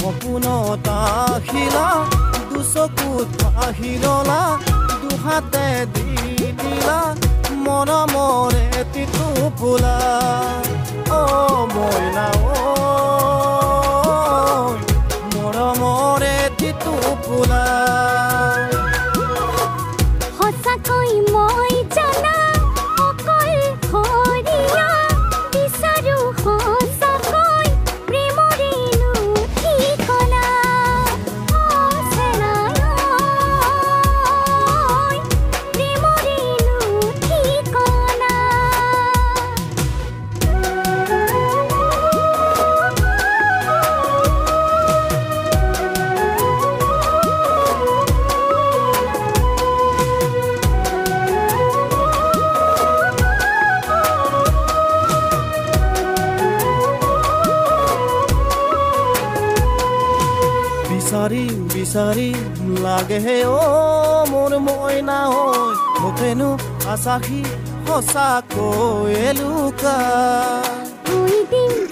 সপোনত আহিলা দুচকুত আহিলা দুহাতে দি দিলা মৰমৰে তিতু ফুলা অ মইনা মৰমৰে তিতু ফুলা সঁচাকৈ মই জানা অকল খৰিয়া বিচাৰো সঁচাকৈ প্ৰেমৰেনো ঠিকনা প্ৰেমৰেনো ঠিকনা বিচাৰি বিচাৰি লাগে হে অ মোৰ মইনা হৈ মুঠেনো আছাখি সঁচাকৈ লুকা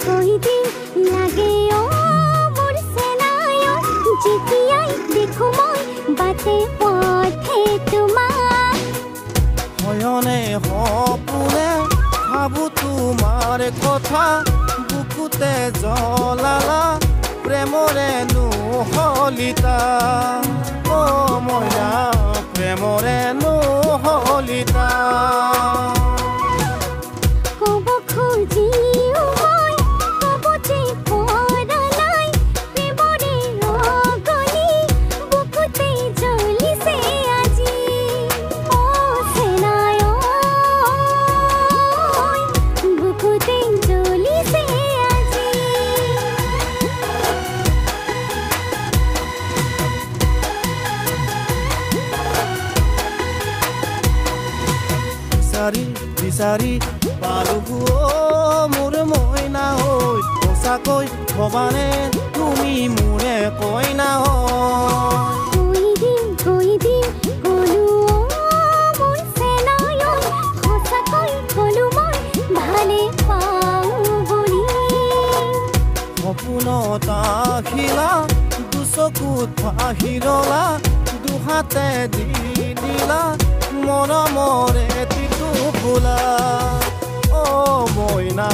কৈ দিম লাগে অ মোৰ চেনায়ত যেতিয়াই দেখো মই বাটে পথে তোমাক হয়নে সপোনে ভাবো তোমাৰ কথা বুকুতে জ্বলালা প্ৰেমৰে নুহলিতা অ মইনা প্ৰেমৰে নুহলিতা ক'ব খুজিও মই ক'বতে পৰা নাই প্ৰেমৰে ৰগনি বুকুতে জ্বলিছে আজি অ চেনায়ত বুকুতে জ্বলিছে আজি বিচাৰি বিচাৰি পালো অ মোৰ মইনা হৈ সঁচাকৈ ভবানে তুমি মোৰে কইনা কৈ দিম ক'লো অ মোৰ চেনায়ত সঁচাকৈ ক'লো মই ভালে পাওঁ বুলি সপোনত আহিলা দুচকুত আহিলা দুহাতে দি দিলা মৰমৰে তিতু ফুলা অ মইনা